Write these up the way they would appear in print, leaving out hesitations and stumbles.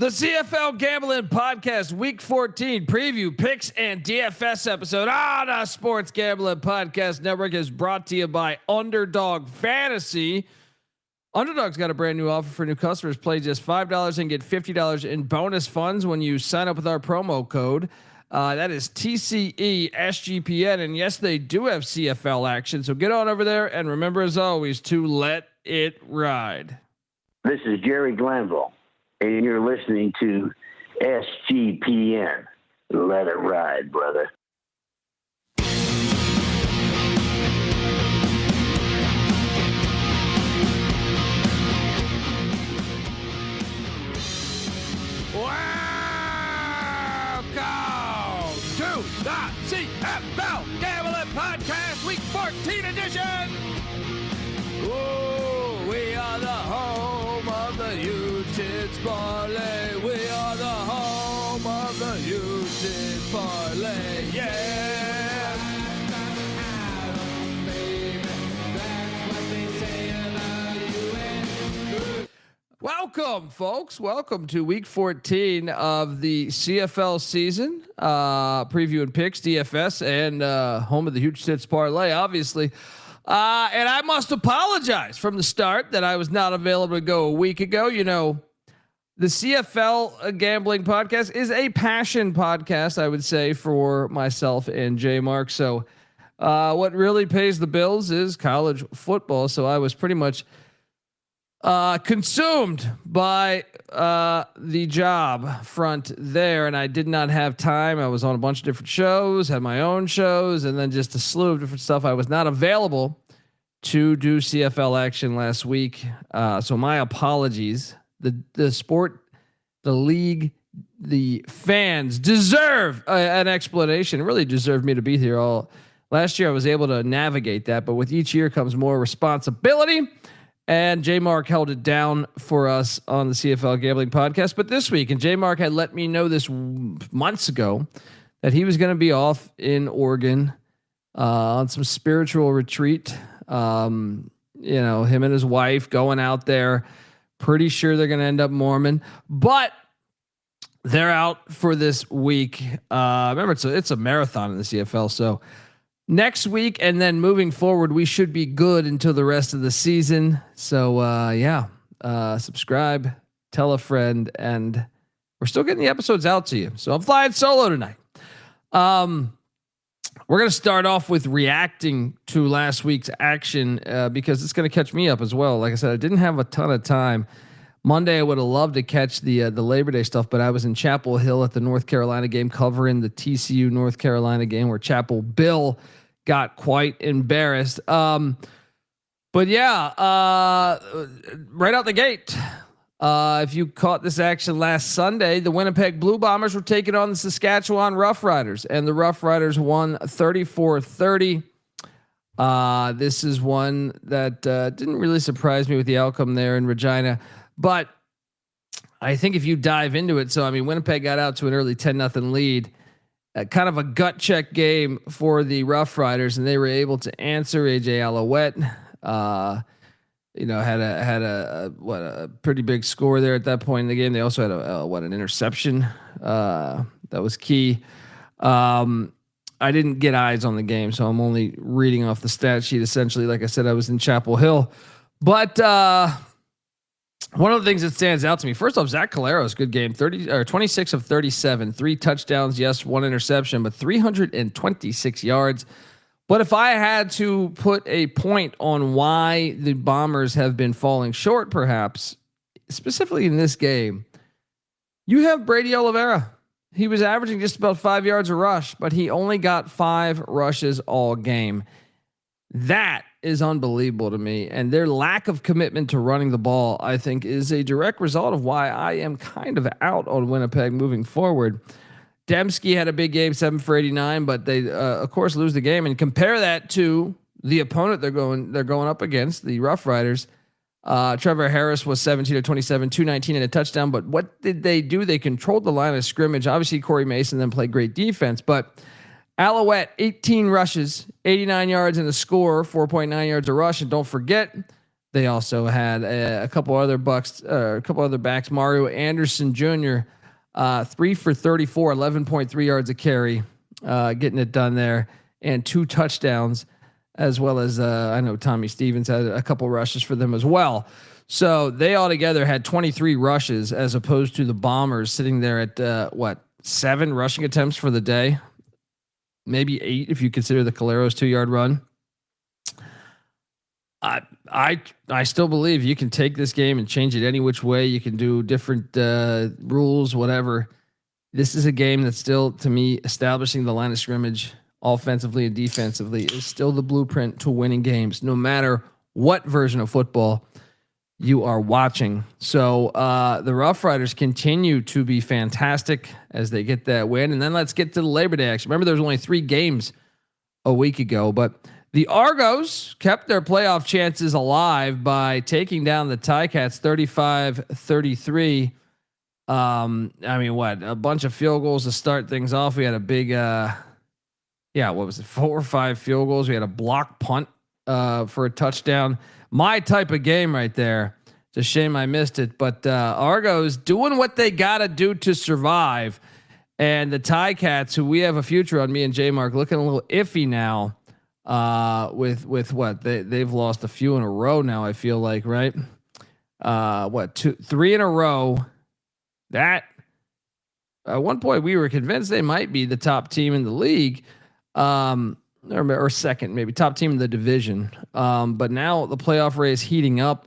The CFL Gambling Podcast Week 14 preview picks and DFS episode on the Sports Gambling Podcast Network is brought to you by Underdog Fantasy. Underdog's got a brand new offer for new customers. Play just $5 and get $50 in bonus funds when you sign up with our promo code. That is TCE SGPN. And yes, they do have CFL action. So get on over there and remember, as always, to let it ride. This is Jerry Glanville, and you're listening to SGPN. Let it ride, brother. Welcome to the CFL Gambling Podcast Week 14 edition. Oh, we are the home of the huge Tits Parlay. We are the home of the huge Tits Parlay. Yeah. Welcome, folks. Welcome to week 14 of the CFL season. Preview and picks, DFS, and home of the huge Tits Parlay, obviously. And I must apologize from the start that I was not available to go a week ago. You know, the CFL Gambling Podcast is a passion podcast, I would say, for myself and Jmark. So what really pays the bills is college football. So I was pretty much consumed by the job front there, and I did not have time. I was on a bunch of different shows, had my own shows, and then just a slew of different stuff. I was not available to do CFL action last week, so my apologies. The sport, the league, the fans deserve an explanation. It really deserved me to be here. All last year I was able to navigate that, but with each year comes more responsibility. And Jmark held it down for us on the CFL Gambling Podcast. But this week, and Jmark had let me know this months ago, that he was going to be off in Oregon on some spiritual retreat. You know, him and his wife going out there. Pretty sure they're going to end up Mormon, but they're out for this week. Remember, it's a marathon in the CFL, so next week and then moving forward, we should be good until the rest of the season. So subscribe, tell a friend, and we're still getting the episodes out to you. So I'm flying solo tonight. We're going to start off with reacting to last week's action because it's going to catch me up as well. Like I said, I didn't have a ton of time. Monday, I would have loved to catch the Labor Day stuff, but I was in Chapel Hill at the North Carolina game covering the TCU North Carolina game where Chapel Bill got quite embarrassed. But yeah, right out the gate, if you caught this action last Sunday, the Winnipeg Blue Bombers were taking on the Saskatchewan Roughriders, and the Roughriders won 34-30. This is one that didn't really surprise me with the outcome there in Regina, but I think if you dive into it, so I mean, Winnipeg got out to an early 10-0 lead. Kind of a gut check game for the Roughriders, and they were able to answer. AJ Alouette, had a pretty big score there at that point in the game. They also had an interception that was key. I didn't get eyes on the game, so I'm only reading off the stat sheet. Essentially, like I said, I was in Chapel Hill, but one of the things that stands out to me, first off, Zach Collaros, good game, 26 of 37, 3 touchdowns, yes, 1 interception, but 326 yards. But if I had to put a point on why the Bombers have been falling short, perhaps specifically in this game, you have Brady Oliveira. He was averaging just about 5 yards a rush, but he only got 5 rushes all game. That is unbelievable to me. And their lack of commitment to running the ball, I think, is a direct result of why I am kind of out on Winnipeg moving forward. Dembski had a big game, 7 for 89, but they, of course, lose the game. And compare that to the opponent they're going up against, the Roughriders. Trevor Harris was 17 of 27, 219 and a touchdown. But what did they do? They controlled the line of scrimmage. Obviously, Corey Mace then played great defense, but Alouette, 18 rushes, 89 yards and a score, 4.9 yards a rush. And don't forget, They also had a couple other backs. Mario Anderson Jr., 3 for 34, 11.3 yards a carry, getting it done there, and 2 touchdowns, as well as I know Tommy Stevens had a couple rushes for them as well. So they all together had 23 rushes, as opposed to the Bombers sitting there at 7 rushing attempts for the day, maybe 8 if you consider the Collaros 2-yard run. I still believe you can take this game and change it any which way. You can do different rules, whatever. This is a game that's still, to me, establishing the line of scrimmage offensively and defensively is still the blueprint to winning games, no matter what version of football you are watching. So the Roughriders continue to be fantastic as they get that win. And then let's get to the Labor Day action. Remember, there was only 3 games a week ago, but the Argos kept their playoff chances alive by taking down the Ticats 35-33. A bunch of field goals to start things off. We had a big, 4 or 5 field goals. We had a block punt for a touchdown. My type of game right there. It's a shame I missed it, but Argos doing what they got to do to survive. And the Ticats, who we have a future on, me and Jmark, looking a little iffy now. With what they've lost a few in a row now, I feel like, right? 3 in a row. That at one point we were convinced they might be the top team in the league, or second, maybe top team in the division. But now the playoff race heating up.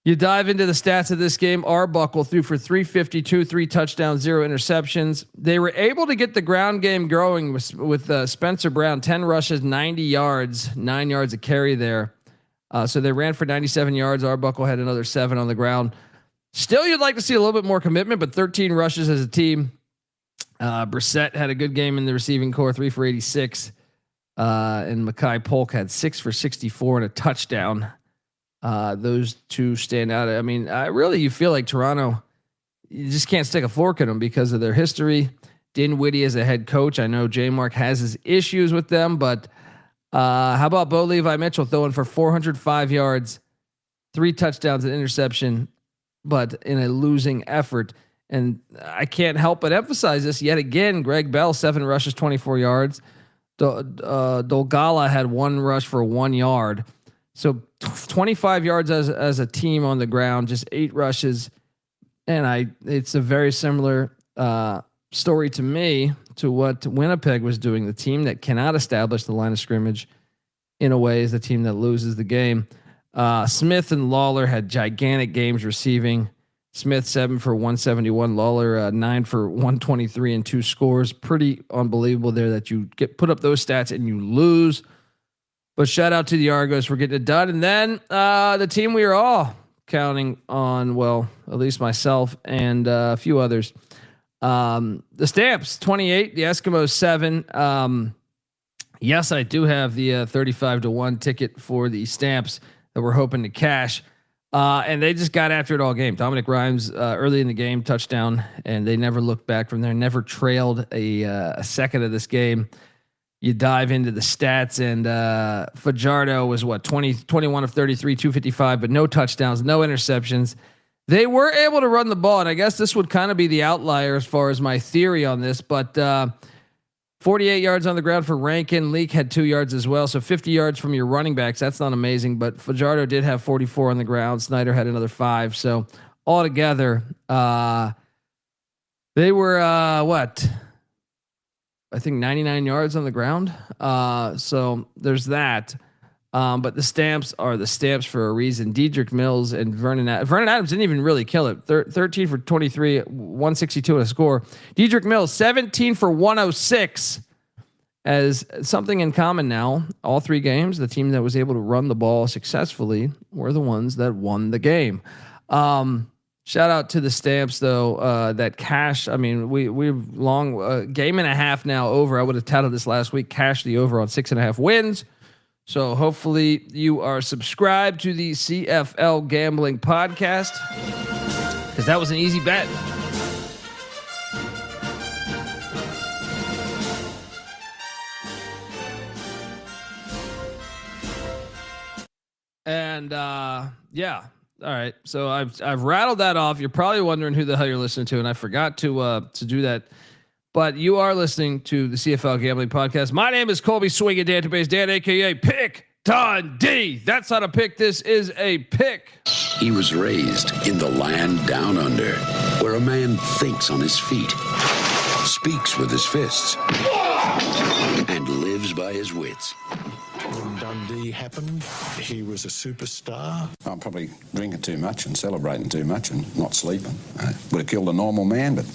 You dive into the stats of this game. Arbuckle threw for 352, 3 touchdowns, 0 interceptions. They were able to get the ground game growing with Spencer Brown, 10 rushes, 90 yards, 9 yards a carry there. So they ran for 97 yards. Arbuckle had another 7 on the ground. Still, you'd like to see a little bit more commitment, but 13 rushes as a team. Brissett had a good game in the receiving core, 3 for 86. And Mackay Polk had 6 for 64 and a touchdown. Those two stand out. I mean, you feel like Toronto, you just can't stick a fork in them because of their history. Dinwiddie as a head coach. I know Jmark has his issues with them, but how about Bo-Levi Mitchell throwing for 405 yards, 3 touchdowns and interception, but in a losing effort. And I can't help but emphasize this yet again. Greg Bell, 7 rushes, 24 yards. Dolgala had 1 rush for 1 yard. So 25 yards as a team on the ground, just 8 rushes. And it's a very similar story to me to what Winnipeg was doing. The team that cannot establish the line of scrimmage in a way is the team that loses the game. Smith and Lawler had gigantic games receiving. Smith 7 for 171, Lawler 9 for 123 and 2 scores. Pretty unbelievable there that you put up those stats and you lose. But shout out to the Argos for getting it done. And then the team we are all counting on, well, at least myself and a few others. The Stamps 28, the Eskimos 7. Yes, I do have the 35-1 ticket for the Stamps that we're hoping to cash. And they just got after it all game. Dominic Rhymes early in the game, touchdown, and they never looked back from there. Never trailed a second of this game. You dive into the stats, and Fajardo was 21 of 33, 255, but no touchdowns, no interceptions. They were able to run the ball, and I guess this would kind of be the outlier as far as my theory on this, but 48 yards on the ground for Rankin. Leak had 2 yards as well, so 50 yards from your running backs. That's not amazing, but Fajardo did have 44 on the ground. Snyder had another 5, so altogether, they were I think 99 yards on the ground. So there's that. But the Stamps are the Stamps for a reason. Dedrick Mills and Vernon Adams didn't even really kill it. 13 for 23, 162 and a score. Dedrick Mills 17 for 106. As something in common now, all 3 games, the team that was able to run the ball successfully were the ones that won the game. Shout out to the Stamps though. That cash. I mean, we've long game and a half now over. I would have touted this last week. Cash the over on 6.5 wins. So hopefully you are subscribed to the CFL Gambling Podcast because that was an easy bet. And yeah. All right. So I've rattled that off. You're probably wondering who the hell you're listening to, and I forgot to do that. But you are listening to the CFL Gambling Podcast. My name is Colby Swinging Dant, Dan, aka Pick Dundee. That's not a pick. This is a pick. He was raised in the land down under, where a man thinks on his feet, speaks with his fists, and lives by his wits. When Dundee happened, he was a superstar. I'm probably drinking too much and celebrating too much and not sleeping. Would have killed a normal man, but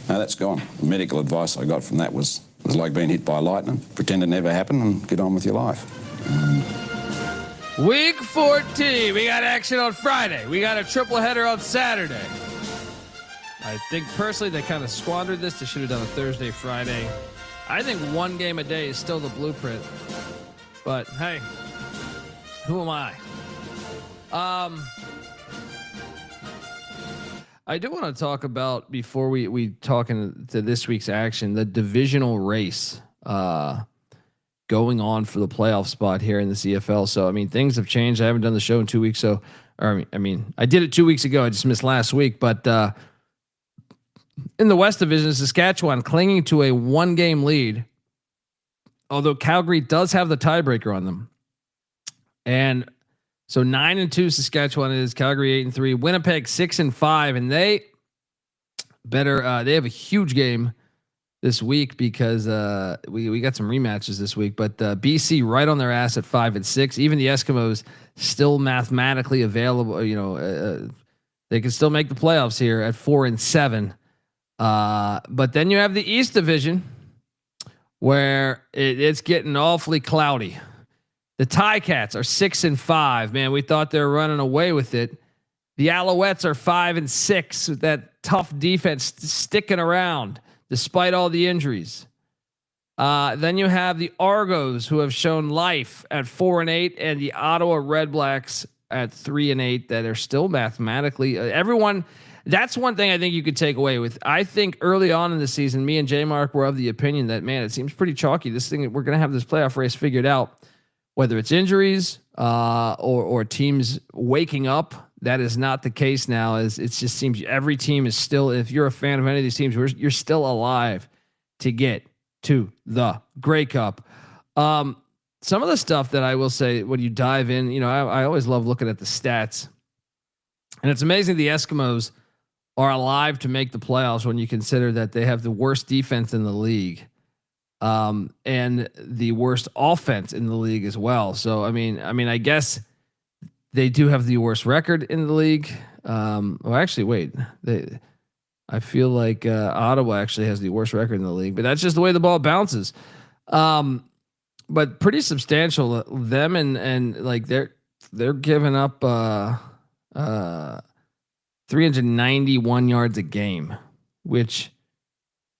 no, that's gone. The medical advice I got from that was like being hit by lightning. Pretend it never happened and get on with your life. Week 14. We got action on Friday. We got a triple header on Saturday. I think personally they kind of squandered this. They should have done a Thursday, Friday. I think one game a day is still the blueprint. But hey, who am I? I do want to talk about, before we talk into this week's action, the divisional race going on for the playoff spot here in the CFL. So, I mean, things have changed. I haven't done the show in 2 weeks. So, I mean, I did it 2 weeks ago. I just missed last week. But in the West Division, Saskatchewan clinging to a 1-game lead, although Calgary does have the tiebreaker on them. And so 9-2 Saskatchewan is, Calgary 8-3, Winnipeg 6-5, and they have a huge game this week because we got some rematches this week. But BC right on their ass at 5-6. Even the Eskimos still mathematically available. You know, they can still make the playoffs here at 4-7. But then you have the East Division, where it's getting awfully cloudy. The Ticats are 6-5. Man, we thought they were running away with it. The Alouettes are 5-6 with that tough defense sticking around despite all the injuries. Then you have the Argos, who have shown life at 4-8, and the Ottawa Redblacks at 3-8 that are still mathematically everyone. That's one thing I think you could take away with. I think early on in the season, me and Jmark were of the opinion that, man, it seems pretty chalky. This thing, we're going to have this playoff race figured out, whether it's injuries or teams waking up. That is not the case now. As it just seems every team is still, if you're a fan of any of these teams, you're still alive to get to the Grey Cup. Some of the stuff that I will say when you dive in, you know, I always love looking at the stats, and it's amazing the Eskimos are alive to make the playoffs when you consider that they have the worst defense in the league, and the worst offense in the league as well. So, I mean, I guess they do have the worst record in the league. Well, actually, wait, I feel like Ottawa actually has the worst record in the league, but that's just the way the ball bounces. But pretty substantial. Them and like they're giving up 391 yards a game, which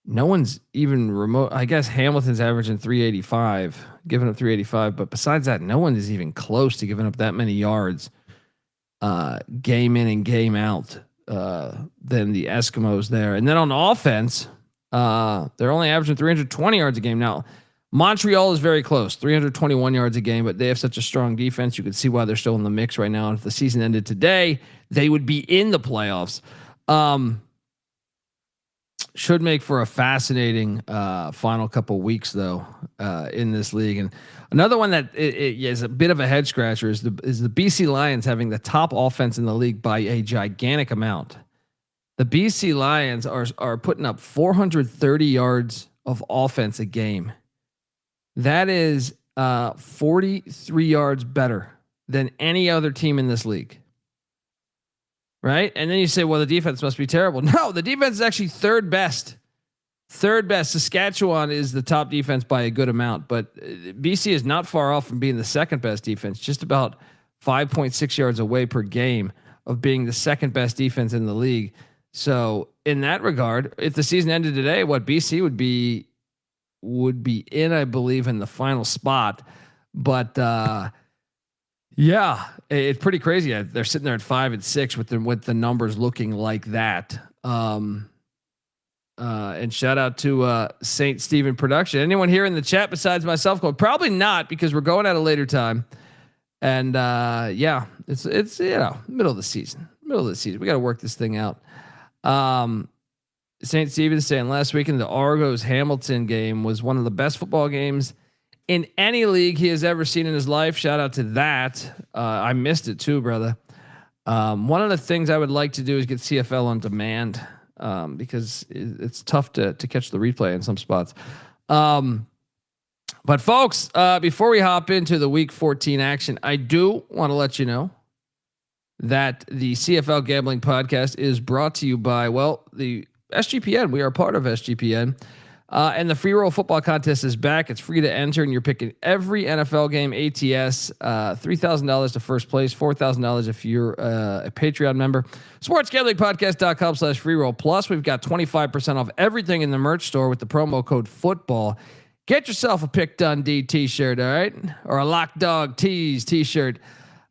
no one's even remote. I guess Hamilton's averaging 385, giving up 385. But besides that, no one is even close to giving up that many yards game in and game out than the Eskimos there. And then on offense, they're only averaging 320 yards a game. Now, Montreal is very close, 321 yards a game, but they have such a strong defense. You can see why they're still in the mix right now. And if the season ended today, they would be in the playoffs. Should make for a fascinating final couple weeks, though, in this league. And another one that is a bit of a head scratcher is the BC Lions having the top offense in the league by a gigantic amount. The BC Lions are putting up 430 yards of offense a game. That is 43 yards better than any other team in this league. Right? And then you say, well, the defense must be terrible. No, the defense is actually third best. Third best. Saskatchewan is the top defense by a good amount, but BC is not far off from being the second best defense, just about 5.6 yards away per game of being the second best defense in the league. So in that regard, if the season ended today, what BC would be in, I believe, in the final spot. But yeah, it's pretty crazy. They're sitting there at 5-6 with the numbers looking like that. And shout out to St. Stephen Production. Anyone here in the chat besides myself? Probably not, because we're going at a later time. And yeah, it's middle of the season. We got to work this thing out. St. Stephen's saying last weekend the Argos Hamilton game was one of the best football games in any league he has ever seen in his life. Shout out to that. I missed it too, brother. One of the things I would like to do is get CFL on demand because it's tough to catch the replay in some spots. But folks, before we hop into the Week 14 action, I do want to let you know that the CFL Gambling Podcast is brought to you by, the SGPN. We are part of SGPN. And the free roll football contest is back. It's free to enter, and you're picking every NFL game ATS. $3,000 to first place, $4,000 if you're a Patreon member. SportsGamblingPodcast.com/free roll. Plus, we've got 25% off everything in the merch store with the promo code football. Get yourself a Pick Dundee t-shirt, all right? Or a Lock Dog Tees t-shirt.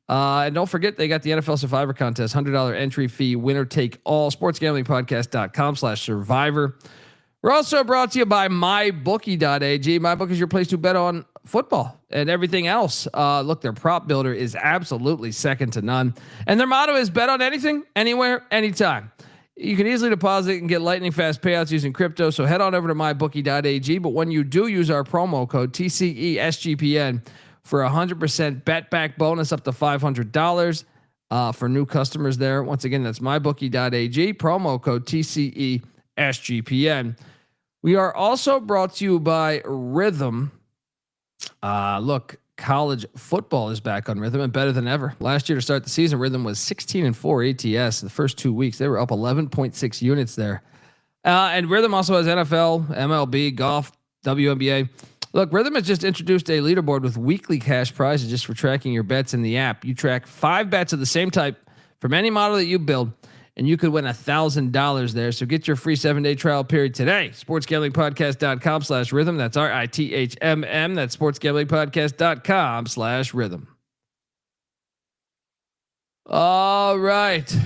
And don't forget, they got the NFL Survivor contest, $100 entry fee, winner take all. SportsGamblingPodcast.com/survivor. We're also brought to you by MyBookie.ag. MyBookie is your place to bet on football and everything else. Look, their prop builder is absolutely second to none. And their motto is bet on anything, anywhere, anytime. You can easily deposit and get lightning fast payouts using crypto. So head on over to MyBookie.ag. But when you do use our promo code TCESGPN for 100% bet back bonus up to $500 for new customers there. Once again, that's MyBookie.ag, promo code TCESGPN. We are also brought to you by Rhythm. Look, college football is back on Rhythm and better than ever. Last year to start the season, Rhythm was 16-4 ATS. The first 2 weeks, they were up 11.6 units there. And Rhythm also has NFL, MLB, golf, WNBA. Look, Rhythm has just introduced a leaderboard with weekly cash prizes just for tracking your bets in the app. You track 5 bets of the same type from any model that you build, and you could win $1,000 there. So get your free 7-day trial period today. SportsGamblingPodcast.com/rhythm. That's RITHMM. That's SportsGamblingPodcast.com/rhythm. All right.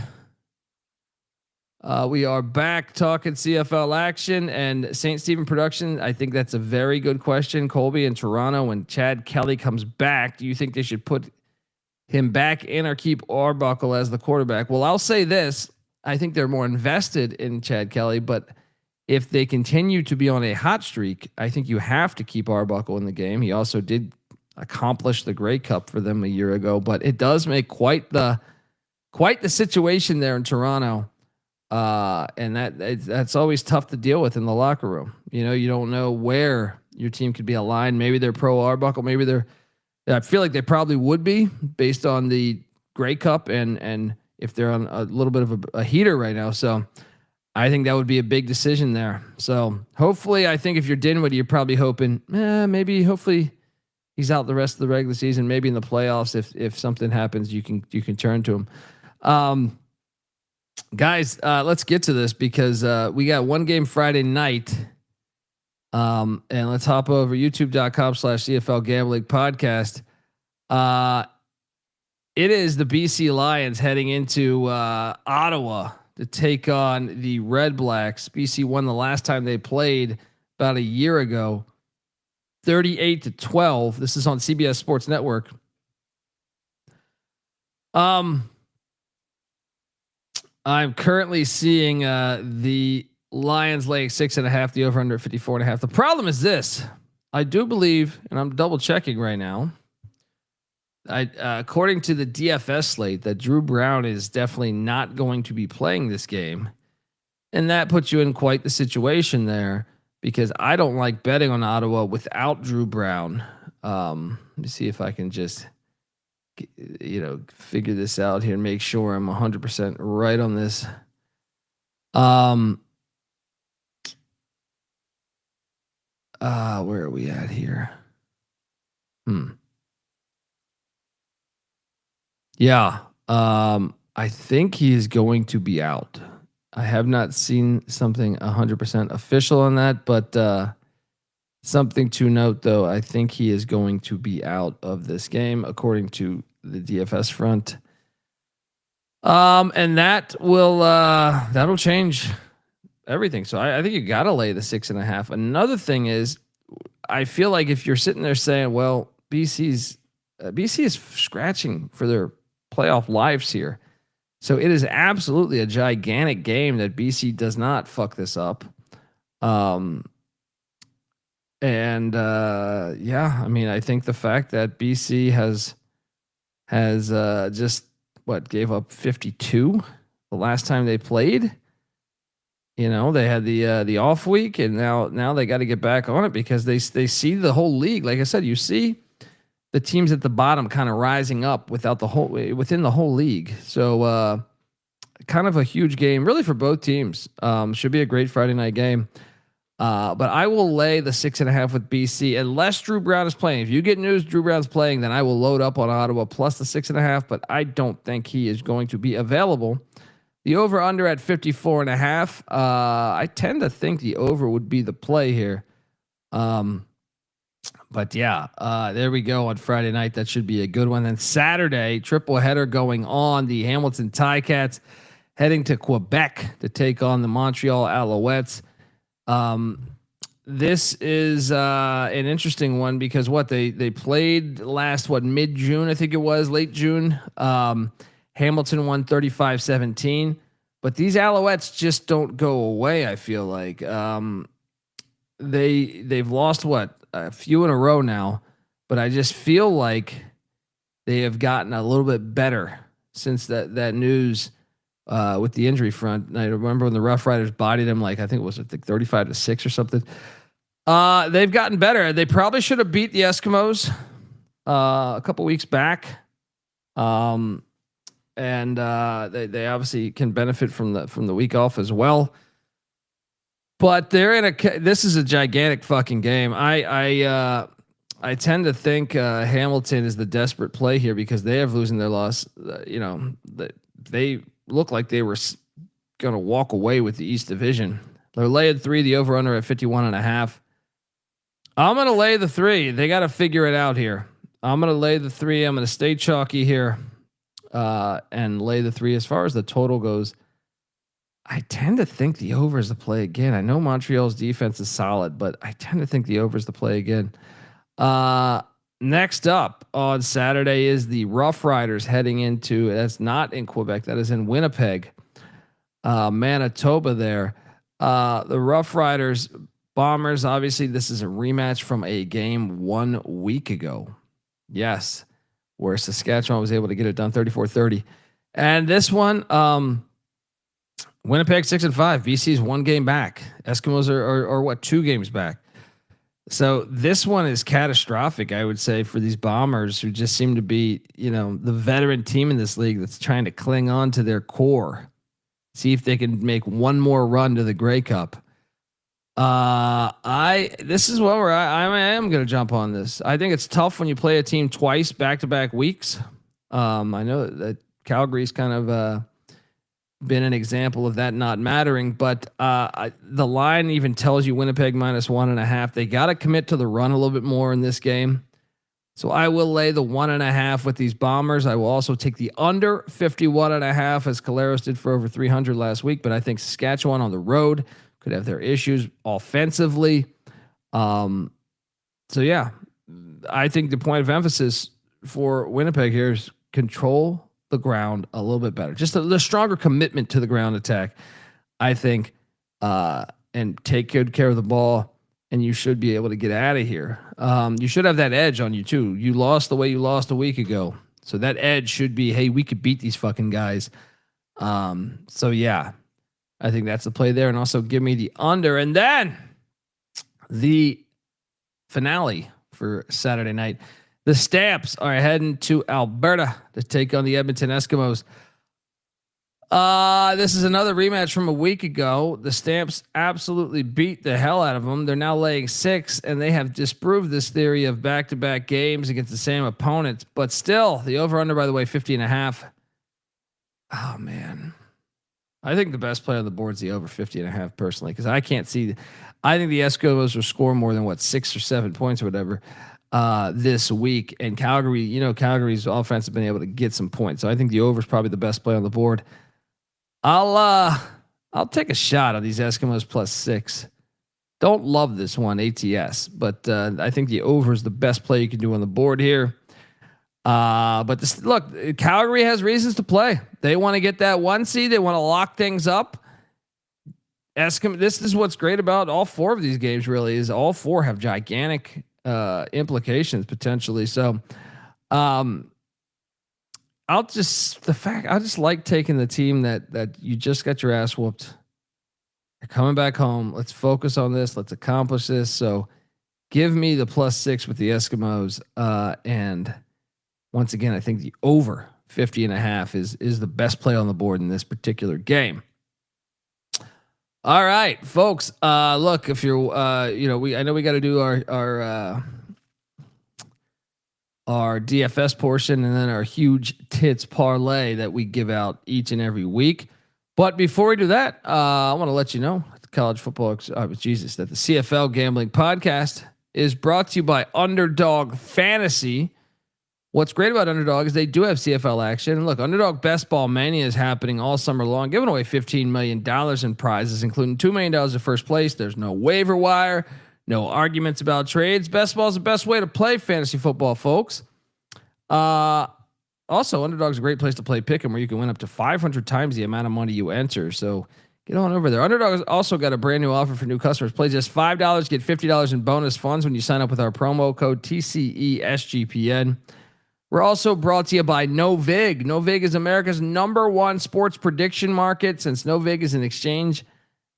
We are back talking CFL action and St. Stephen production. I think that's a very good question. Colby in Toronto, when Chad Kelly comes back, do you think they should put him back in or keep Arbuckle as the quarterback? Well, I'll say this. I think they're more invested in Chad Kelly, but if they continue to be on a hot streak, I think you have to keep Arbuckle in the game. He also did accomplish the Grey Cup for them a year ago, but it does make quite the situation there in Toronto. And that's always tough to deal with in the locker room. You know, you don't know where your team could be aligned. Maybe they're pro Arbuckle. Maybe I feel like they probably would be based on the Grey Cup and if they're on a little bit of a heater right now. So I think that would be a big decision there. So hopefully, I think if you're Dinwiddie, you're probably hoping, hopefully he's out the rest of the regular season, maybe in the playoffs. If something happens, you can turn to him. Guys, let's get to this because we got one game Friday night. And let's hop over youtube.com/CFL Gambling Podcast. It is the BC Lions heading into Ottawa to take on the Redblacks. BC won the last time they played about a year ago, 38-12. This is on CBS Sports Network. I'm currently seeing the Lions laying 6.5, the over under 54.5. The problem is this. I do believe, and I'm double checking right now, according to the DFS slate, that Drew Brown is definitely not going to be playing this game. And that puts you in quite the situation there because I don't like betting on Ottawa without Drew Brown. Let me see if I can just, figure this out here and make sure I'm 100% right on this. Where are we at here? Yeah. I think he is going to be out. I have not seen something 100% official on that, but something to note though, I think he is going to be out of this game according to the DFS front. And that'll change everything. So I think you got to lay the 6.5. Another thing is, I feel like if you're sitting there saying, well, BC's BC is scratching for their playoff lives here. So it is absolutely a gigantic game that BC does not fuck this up. Yeah, I mean, I think the fact that BC has just gave up 52 the last time they played. You know, they had the off week, and now they got to get back on it because they see the whole league. Like I said, you see the teams at the bottom kind of rising up within the whole league. So kind of a huge game, really, for both teams. Should be a great Friday night game. But I will lay the 6.5 with BC unless Drew Brown is playing. If you get news Drew Brown's playing, then I will load up on Ottawa plus the 6.5. But I don't think he is going to be available. The over under at 54.5. I tend to think the over would be the play here. But yeah, there we go on Friday night. That should be a good one. Then Saturday, triple header going on. The Hamilton Ticats heading to Quebec to take on the Montreal Alouettes. This is an interesting one because they played last mid-June, I think it was, late June. Hamilton won 35-17, but these Alouettes just don't go away. I feel like they've lost a few in a row now, but I just feel like they have gotten a little bit better since that news with the injury front. And I remember when the Roughriders bodied them, I think it was 35-6 or something. They've gotten better. They probably should have beat the Eskimos a couple weeks back. And they obviously can benefit from the week off as well. But this is a gigantic fucking game. I tend to think Hamilton is the desperate play here because they have losing their loss. They look like they were going to walk away with the East Division. They're laying 3, the over under at 51.5. I'm going to lay the 3. They got to figure it out here. I'm going to lay the 3. I'm going to stay chalky here. And lay the 3. As far as the total goes, I tend to think the over is the play again. I know Montreal's defense is solid, but I tend to think the over is the play again. Next up on Saturday is the Roughriders heading into, that's not in Quebec, that is in Winnipeg, Manitoba there. The Roughriders Bombers, obviously this is a rematch from a game 1 week ago. Yes. Where Saskatchewan was able to get it done 34-30. And this one, Winnipeg 6-5. BC's 1 game back. Eskimos are 2 games back. So this one is catastrophic, I would say, for these Bombers who just seem to be, the veteran team in this league that's trying to cling on to their core. See if they can make one more run to the Grey Cup. This is one where I am going to jump on this. I think it's tough when you play a team twice back-to-back weeks. I know that Calgary's kind of been an example of that not mattering, but the line even tells you Winnipeg -1.5. They got to commit to the run a little bit more in this game. So I will lay the 1.5 with these Bombers. I will also take the under 51.5 as Collaros did for over 300 last week, but I think Saskatchewan on the road could have their issues offensively. So yeah, I think the point of emphasis for Winnipeg here is control the ground a little bit better. Just the stronger commitment to the ground attack, I think, and take good care of the ball, and you should be able to get out of here. You should have that edge on you too. You lost the way you lost a week ago. So that edge should be, hey, we could beat these fucking guys. So yeah, I think that's the play there. And also give me the under. And then the finale for Saturday night. The Stamps are heading to Alberta to take on the Edmonton Eskimos. This is another rematch from a week ago. The Stamps absolutely beat the hell out of them. They're now laying 6, and they have disproved this theory of back-to-back games against the same opponents. But still, the over-under, by the way, 50.5. Oh, man. I think the best play on the board is the over 50.5 personally, because I can't see. I think the Eskimos will score more than 6 or 7 points or whatever this week. And Calgary, Calgary's offense has been able to get some points. So I think the over is probably the best play on the board. I'll take a shot on these Eskimos +6. Don't love this one ATS, but I think the over is the best play you can do on the board here. But look, Calgary has reasons to play. They want to get that 1 seed. They want to lock things up. This is what's great about all 4 of these games. Really, is all 4 have gigantic implications potentially. So, I just like taking the team that you just got your ass whooped. You're coming back home. Let's focus on this. Let's accomplish this. So give me the +6 with the Eskimos. And once again, I think the over 50.5 is the best play on the board in this particular game. All right, folks. Look, if you're, I know we got to do our DFS portion and then our huge tits parlay that we give out each and every week. But before we do that, I want to let you know that the CFL Gambling Podcast is brought to you by Underdog Fantasy. What's great about Underdog is they do have CFL action. And look, Underdog Best Ball Mania is happening all summer long, giving away $15 million in prizes, including $2 million at first place. There's no waiver wire, no arguments about trades. Best ball is the best way to play fantasy football, folks. Also, Underdog's a great place to play pick'em, where you can win up to 500 times the amount of money you enter. So get on over there. Underdog has also got a brand new offer for new customers. Play just $5, get $50 in bonus funds when you sign up with our promo code TCESGPN. We're also brought to you by NoVig. NoVig is America's #1 sports prediction market. Since NoVig is an exchange,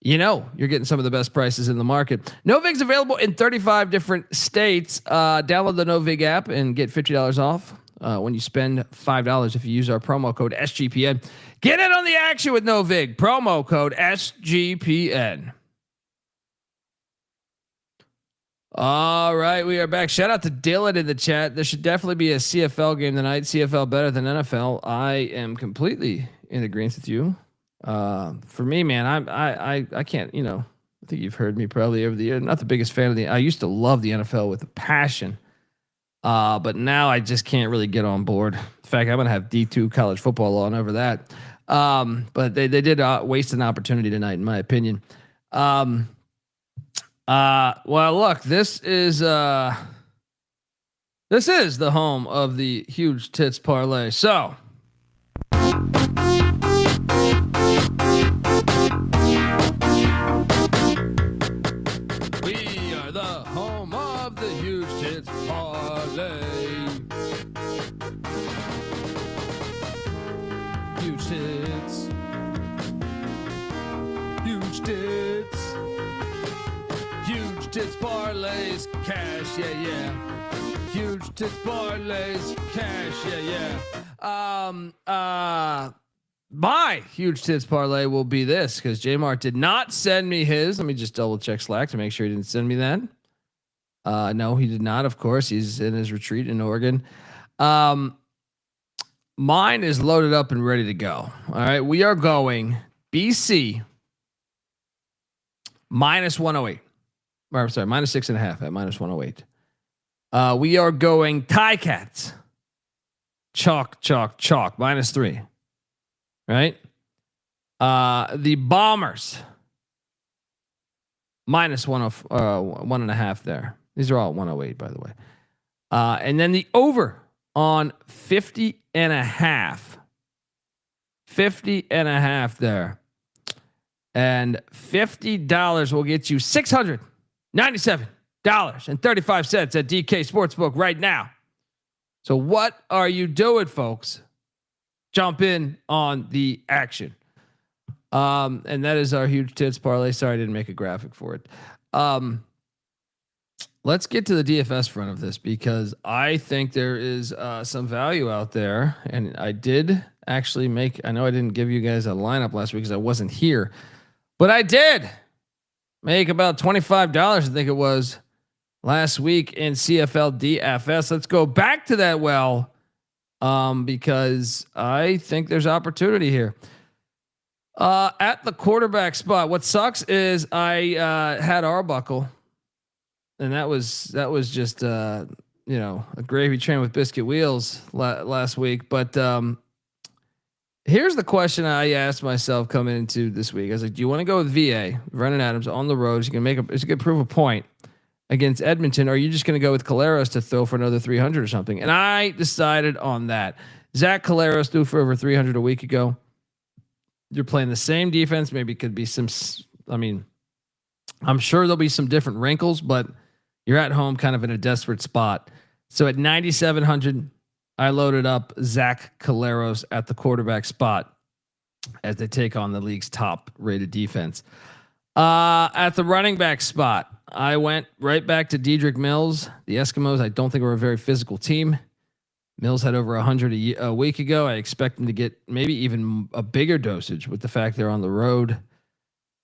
you're getting some of the best prices in the market. NoVig's available in 35 different states. Download the NoVig app and get $50 off when you spend $5 if you use our promo code SGPN. Get in on the action with NoVig. Promo code SGPN. All right, we are back. Shout out to Dylan in the chat. There should definitely be a CFL game tonight. CFL better than NFL. I am completely in agreement with you. For me, man, I can't. I think you've heard me probably over the year. Not the biggest fan of I used to love the NFL with a passion, but now I just can't really get on board. In fact, I'm gonna have D2 college football on over that. But they did waste an opportunity tonight, in my opinion. Well, look, this is the home of the huge tits parlay. So we are the home of the huge tits parlay. Huge tits. Huge tits. Huge tits parlays, cash, yeah. Huge tits parlays, cash, yeah. My huge tits parlay will be this, because Jmark did not send me his. Let me just double check Slack to make sure he didn't send me that. No, he did not. Of course, he's in his retreat in Oregon. Mine is loaded up and ready to go. All right, we are going BC -108. Or, I'm sorry, -6.5 at -108. We are going Ticats. Chalk, -3. Right? The Bombers. -1.5 there. These are all 108, by the way. And then the over on 50.5. 50.5 there. And $50 will get you $697.35 at DK Sportsbook right now. So what are you doing, folks? Jump in on the action. And that is our huge tits parlay. Sorry, I didn't make a graphic for it. Let's get to the DFS front of this, because I think there is some value out there. And I did actually I know I didn't give you guys a lineup last week because I wasn't here, but I did make about $25, I think it was, last week in CFL DFS. Let's go back to that because I think there's opportunity here. At the quarterback spot, what sucks is I had Arbuckle, and that was just a gravy train with biscuit wheels last week. But here's the question I asked myself coming into this week. I was like, do you want to go with VA, Vernon Adams on the road? You can you can prove a point. against Edmonton? Or are you just going to go with Collaros to throw for another 300 or something? And I decided on that. Zach Collaros threw for over 300 a week ago. You're playing the same defense. Maybe it could be some, I'm sure there'll be some different wrinkles, but you're at home kind of in a desperate spot. So at 9,700, I loaded up Zach Collaros at the quarterback spot as they take on the league's top rated defense. At the running back spot, I went right back to Dedrick Mills. The Eskimos, I don't think are a very physical team. Mills had over 100 a week ago. I expect him to get maybe even a bigger dosage with the fact they're on the road.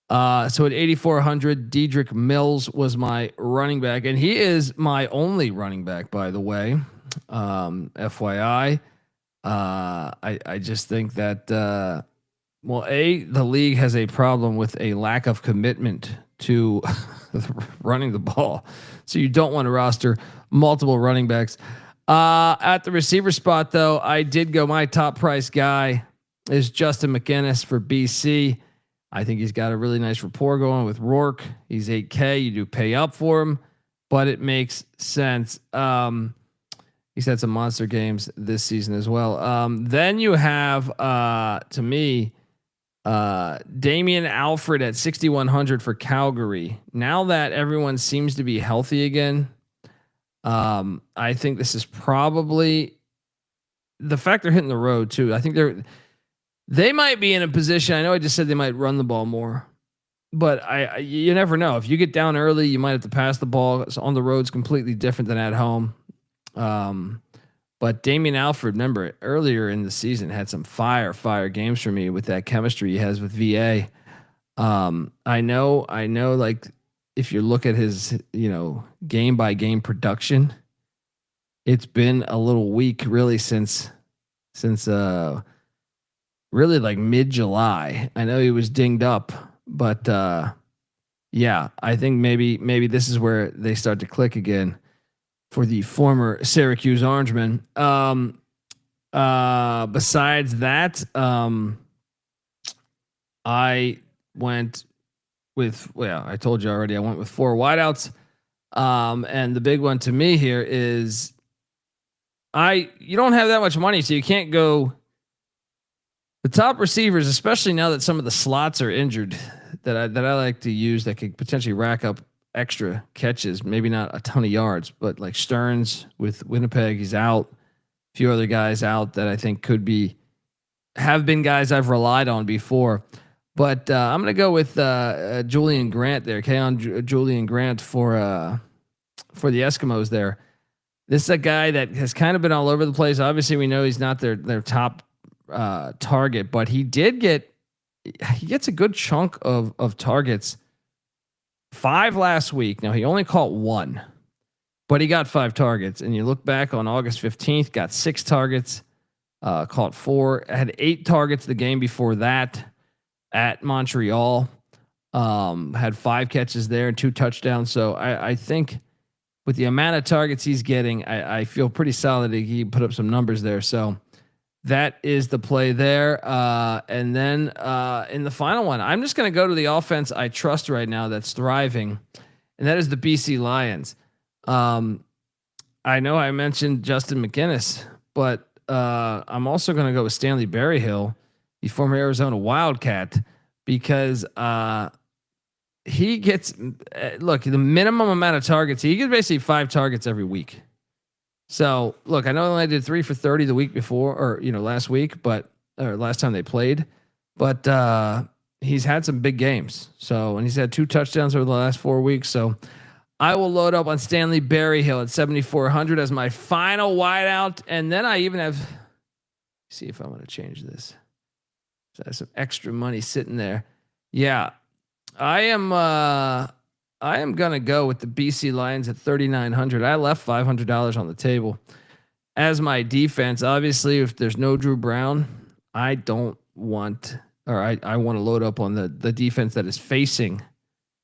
So at 8,400, Dedrick Mills was my running back, and he is my only running back, by the way. FYI, I just think that the league has a problem with a lack of commitment to running the ball, so you don't want to roster multiple running backs. At the receiver spot, though, I did go. My top price guy is Justin McInnis for BC. I think he's got a really nice rapport going with Rourke. He's 8K. You do pay up for him, but it makes sense. He's had some monster games this season as well. Then you have, to me, Damian Alfred at 6,100 for Calgary. Now that everyone seems to be healthy again, I think this is probably the fact they're hitting the road too. I think they might be in a position. I know I just said they might run the ball more, but you never know. If you get down early, you might have to pass the ball. So on the road's completely different than at home. But Damian Alfred, remember earlier in the season, had some fire games for me with that chemistry he has with VA. I know. Like if you look at his, game by game production, it's been a little weak really since really like mid-July. I know he was dinged up, but yeah, I think maybe this is where they start to click again for the former Syracuse Orangemen. Besides that, I went with, I told you already, I went with 4 wideouts. And the big one to me here is you don't have that much money, so you can't go the top receivers, especially now that some of the slots are injured that I like to use that could potentially rack up extra catches, maybe not a ton of yards, but like Stearns with Winnipeg, he's out. A few other guys out that I think have been guys I've relied on before. But I'm going to go with Julian Grant there. Julian Grant for the Eskimos there. This is a guy that has kind of been all over the place. Obviously, we know he's not their top target, but he gets a good chunk of targets. 5 last week. Now he only caught 1, but he got 5 targets. And you look back on August 15th, got 6 targets, caught 4, had 8 targets the game before that at Montreal. Had 5 catches there and 2 touchdowns. So I think with the amount of targets he's getting, I feel pretty solid that he put up some numbers there. So that is the play there. And then in the final one, I'm just going to go to the offense I trust right now that's thriving, and that is the BC Lions. I know I mentioned Justin McInnis, but I'm also going to go with Stanley Berryhill, the former Arizona Wildcat, because he gets the minimum amount of targets. He gets basically 5 targets every week. So look, I know they only did 3 for 30 the week before, or last week, or last time they played, but he's had some big games. So, and he's had 2 touchdowns over the last 4 weeks. So I will load up on Stanley Berryhill at 7,400 as my final wideout. And then I even have, see if I want to change this. So I have some extra money sitting there. Yeah, I am going to go with the BC Lions at 3,900. I left $500 on the table as my defense. Obviously, if there's no Drew Brown, I don't want, or I want to load up on the defense that is facing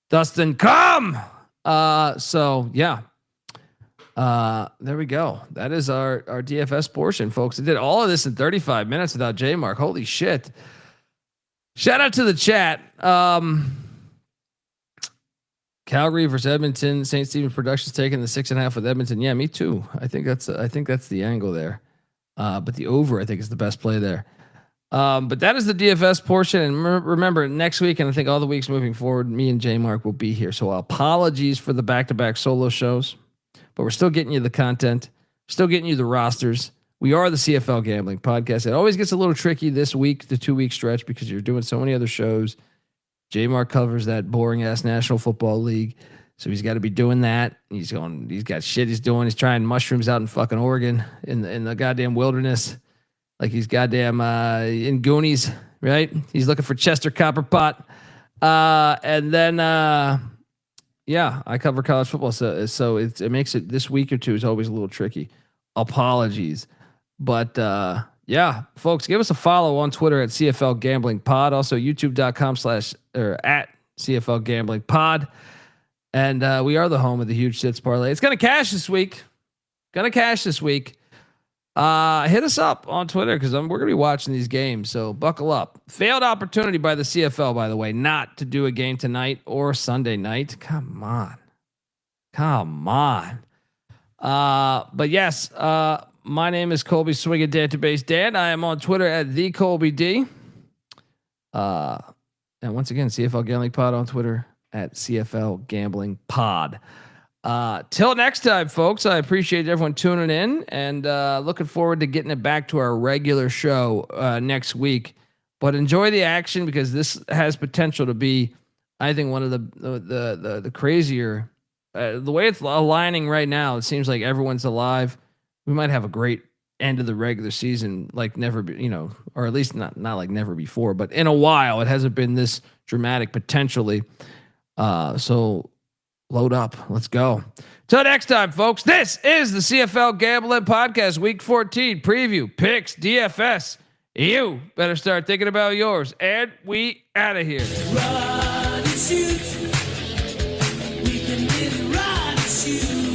Dustin Come. So yeah, there we go. That is our DFS portion, folks. I did all of this in 35 minutes without Jmark. Holy shit. Shout out to the chat. Calgary versus Edmonton. St. Stephen's Productions taking the 6.5 with Edmonton. Yeah, me too. I think that's the angle there. But the over, I think, is the best play there. But that is the DFS portion. And remember, next week, and I think all the weeks moving forward, me and Jmark will be here. So apologies for the back-to-back solo shows, but we're still getting you the content, still getting you the rosters. We are the CFL Gambling Podcast. It always gets a little tricky this week, the 2-week stretch, because you're doing so many other shows. Jmark covers that boring ass National Football League. So he's got to be doing that. He's got shit he's doing. He's trying mushrooms out in fucking Oregon in the goddamn wilderness. Like he's goddamn in Goonies, right? He's looking for Chester Copperpot. And then, yeah, I cover college football. So it makes it this week or two is always a little tricky. Apologies. But, yeah, folks, give us a follow on Twitter at CFL Gambling Pod. Also youtube.com/at CFL Gambling Pod. And we are the home of the huge Tits Parlay. It's going to cash this week. Hit us up on Twitter because we're going to be watching these games. So buckle up. Failed opportunity by the CFL, by the way, not to do a game tonight or Sunday night. Come on. But yes, my name is Colby Swinging Database Dan. I am on Twitter at the Colby D. And once again, CFL Gambling Pod on Twitter at CFL Gambling Pod. Till next time, folks, I appreciate everyone tuning in and looking forward to getting it back to our regular show next week. But enjoy the action because this has potential to be, I think, one of the crazier. The way it's aligning right now, it seems like everyone's alive. We might have a great end of the regular season, like never, or at least not like never before, but in a while, it hasn't been this dramatic potentially. So load up. Let's go. Till next time, folks. This is the CFL Gambling Podcast, Week 14 preview, picks, DFS. You better start thinking about yours. And we out of here. Run and shoot. We can really run and shoot.